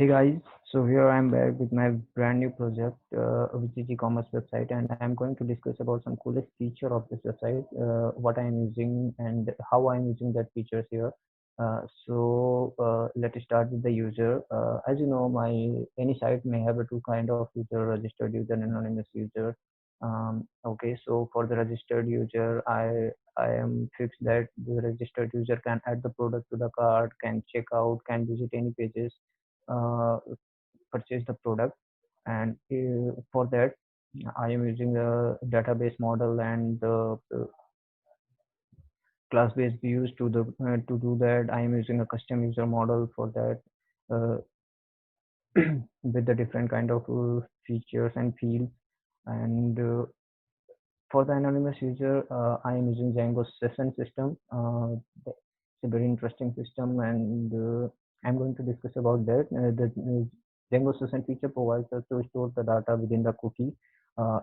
Hey guys, so here I'm back with my brand new project, which is e-commerce website, and I'm going to discuss about some coolest feature of this website, what I am using and how I'm using that features here. Let's start with the user. As you know, my any site may have a two kind of user: registered user and anonymous user. Okay, so for the registered user, I am fixed that the registered user can add the product to the cart, can check out, can visit any pages uh, purchase the product. And for that, I am using the database model and the class based views to do that. I am using a custom user model for that, uh, with the different kind of features and fields. And for the anonymous user, I am using Django session system. It's a very interesting system, and I'm going to discuss about that. The Django session feature provides us to store the data within the cookie.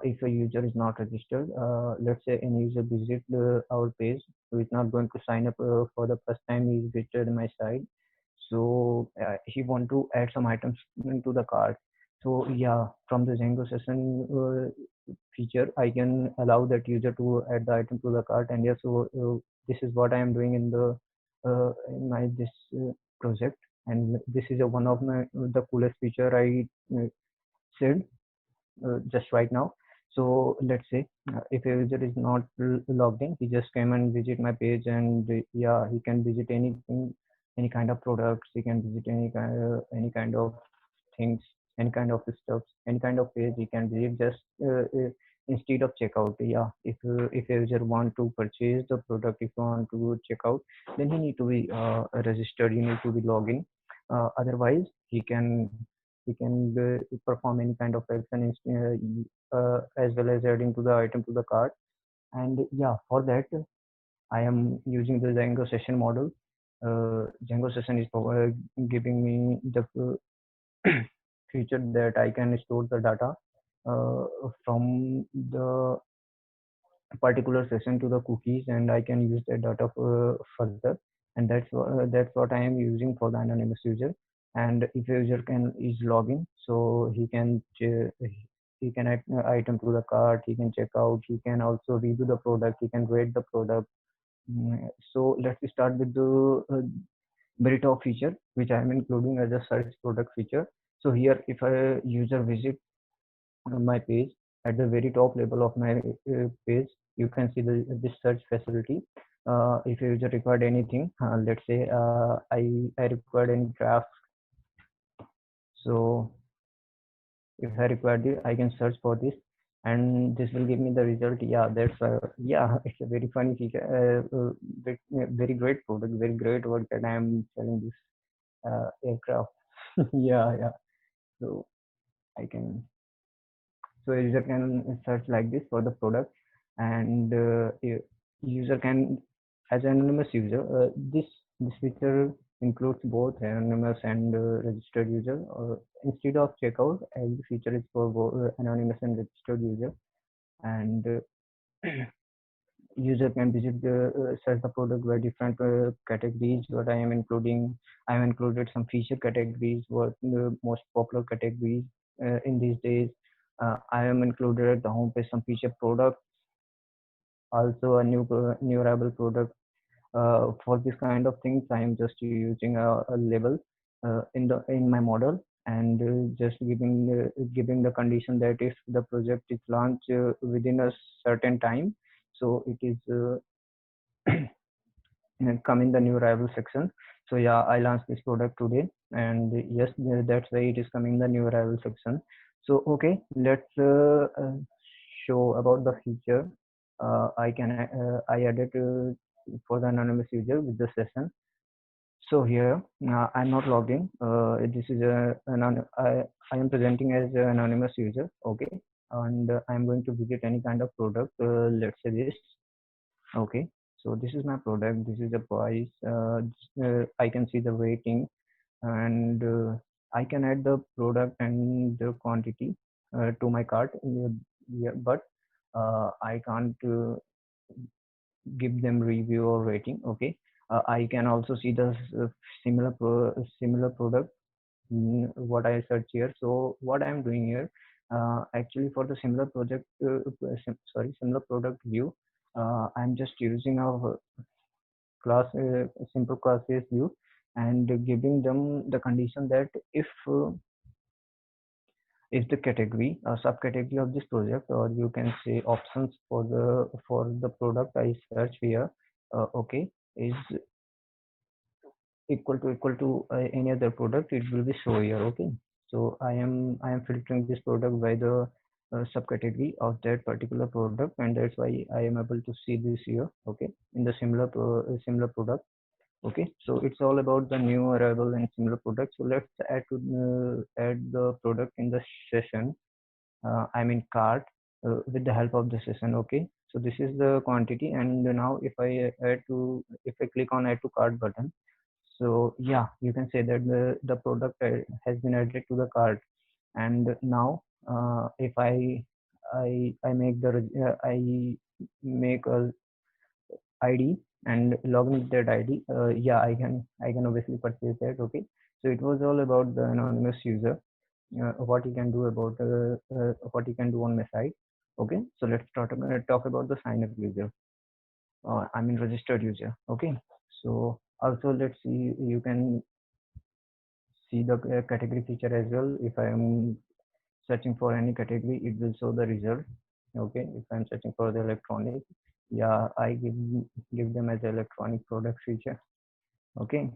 If a user is not registered, let's say any user visit our page, who is not going to sign up for the first time he visited my site, so he want to add some items into the cart. So yeah, from the Django session feature, I can allow that user to add the item to the cart. And yes, so this is what I am doing in my this project. And this is a one of my the coolest feature I said just right now. So let's say if a user is not logged in, he just came and visit my page, and yeah, he can visit anything, any kind of products. He can visit any kind of things, any kind of stuff, any kind of page he can visit just instead of checkout. Yeah, if a user want to purchase the product, if you want to check out, then he need to be registered. You need to be logged in. Otherwise, he can perform any kind of action as well as adding to the item to the cart. And yeah, for that I am using the Django session model. Django session is giving me the feature that I can store the data from the particular session to the cookies, and I can use that data further. And that's what I am using for the anonymous user. And if a user can is login, so he can add item to the cart, he can check out, he can also review the product, he can rate the product. So let's start with the very top feature, which I am including as a search product feature. So here, if a user visit my page, at the very top level of my page, you can see this search facility. If a user required anything, let's say I required any graph. So if I require this, I can search for this, and this will give me the result. Yeah, that's yeah, it's a very funny feature. Very great product, very great work that I am selling this aircraft. Yeah, yeah. So I can, so a user can search like this for the product. And user can, as an anonymous user, this feature includes both anonymous and registered user. Instead of checkout, the feature is for both anonymous and registered user. And user can visit the search the product by different categories. What I am including, I have included some feature categories, what the most popular categories in these days. I am included at the homepage some feature product, also a new arrival product. For this kind of things, I am just using a label in my model, and just giving the condition that if the project is launched within a certain time, so it is come in the new arrival section. So yeah, I launched this product today, and yes, that's why it is coming in the new arrival section. So okay, let's show about the feature. I added for the anonymous user with the session. So here I'm not logged in. This is I am presenting as an anonymous user. Okay, and I'm going to visit any kind of product. Let's say this. Okay, so this is my product. This is the price. I can see the rating, and I can add the product and the quantity to my cart. Yeah, but I can't give them review or rating. Okay, I can also see the similar product what I search here. So what I'm doing here, actually for the similar project, similar product view, I'm just using a simple class based view and giving them the condition that if the category subcategory of this project, or you can say options for the product I search here, okay, is equal to any other product, it will be show here. Okay, so I am filtering this product by the subcategory of that particular product, and that's why I am able to see this here. Okay, in the similar product. Okay, so it's all about the new arrival and similar product. So let's add the product in the session, I mean cart, with the help of the session. Okay, so this is the quantity, and now if I click on add to cart button, so yeah, you can say that the product has been added to the cart. And now if I make a ID and log in with that ID, yeah, I can obviously purchase that. Okay, so it was all about the anonymous user, what he can do about what he can do on my site. Okay, so let's talk about the sign up user. I mean registered user. Okay, so also let's see, you can see the category feature as well. If I am searching for any category, it will show the result. Okay, if I'm searching for the electronic, yeah, I give them as electronic product feature. Okay,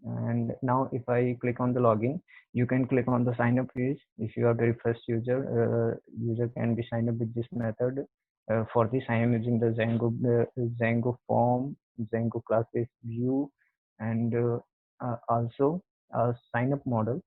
and now if I click on the login, you can click on the sign up page. If you are very first user can be signed up with this method. For this I am using the Django form, Django class based view, and also a sign up model,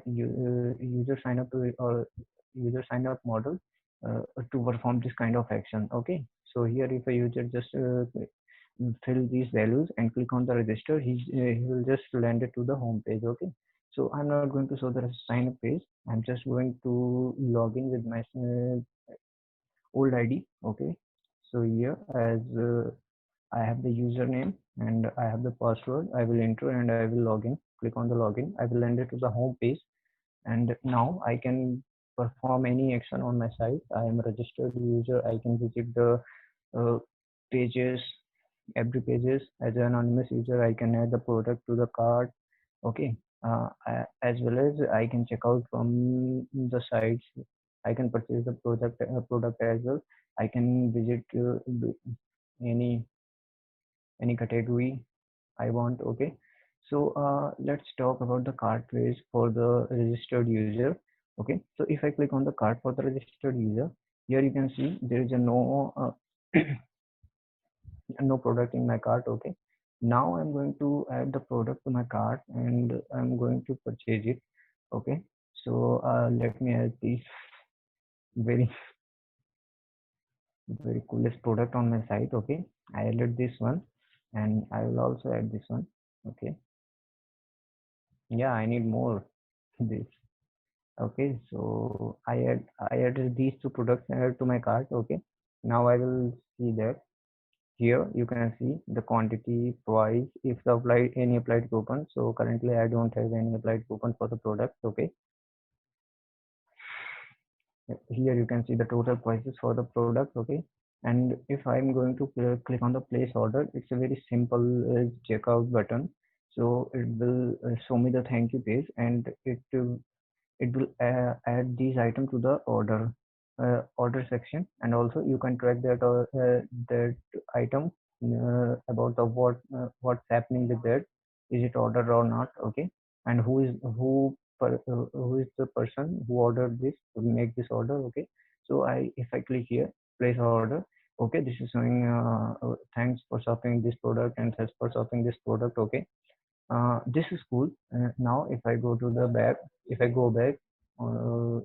user sign up or user sign up model to perform this kind of action. Okay, so here if a user just fill these values and click on the register, he will just land it to the home page. Okay, so I'm not going to show the sign up page. I'm just going to log in with my old ID. Okay, so here as I have the username and I have the password, I will enter and I will log in. Click on the login, I will land it to the home page, and now I can perform any action on my site. I am a registered user. I can visit the uh, pages, every pages. As an anonymous user, I can add the product to the cart. Okay, as well as I can check out from the sites. I can purchase the product as well. I can visit any any category I want. Okay, so let's talk about the cart page for the registered user. Okay, so if I click on the cart for the registered user, here you can see there is a no product in my cart. Okay, now I'm going to add the product to my cart and I'm going to purchase it. Okay, so let me add this very very coolest product on my site. Okay, I added this one and I will also add this one. Okay, yeah, I need more this. Okay, so I added these two products to my cart. Okay, now I will see that here you can see the quantity, price, if the applied coupon. So currently I don't have any applied coupon for the product. Okay, here you can see the total prices for the product. Okay, and if I'm going to click on the place order, it's a very simple checkout button. So it will show me the thank you page, and it will add these items to the order section, and also you can track that item about the what's happening with that, is it ordered or not. Okay, and who is the person who ordered this to make this order. Okay, so if I click here place order, okay, this is showing thanks for shopping this product and thanks for shopping this product. Okay, this is cool. Now if I go to the back, if I go back uh,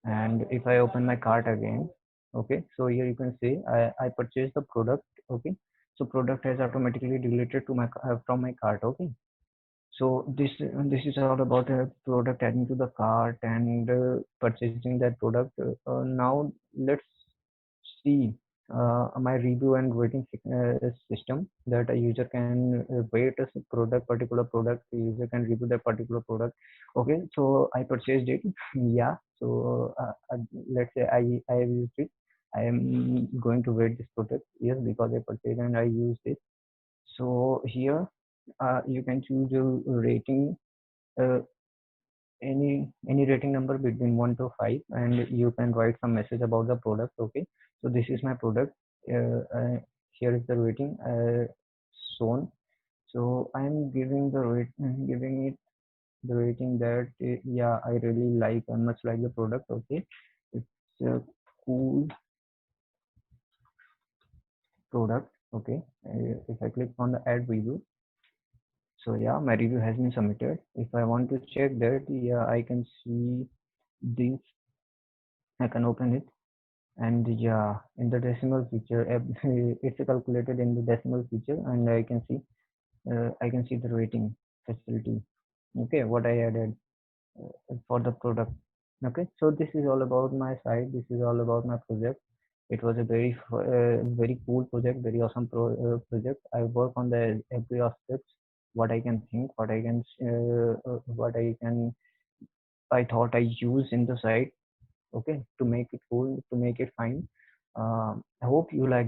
and if I open my cart again, okay, so here you can see I purchased the product. Okay, so product has automatically deleted to my from my cart. Okay, so this is all about a product adding to the cart and purchasing that product. Now let's see my review and rating system, that a user can rate a product, particular product. The user can review that particular product. Okay, so I purchased it. Yeah. So let's say I have used it. I am going to rate this product. Yes, because I purchased and I used it. So here you can choose a rating, uh, any rating number between 1 to 5, and you can write some message about the product. Okay, so this is my product. Here is the rating shown. So I'm giving the rate, giving it the rating that yeah, I really like and much like the product. Okay, it's a cool product. Okay, if I click on the add review, so yeah, my review has been submitted. If I want to check that, yeah, I can see this. I can open it, and yeah, in the decimal feature, it's calculated in the decimal feature, and I can see the rating facility. Okay, what I added for the product. Okay, so this is all about my site. This is all about my project. It was a very cool project, very awesome project. I work on the every aspect, what I can think, what I thought I use in the site. Okay, to make it cool, to make it fine. I hope you like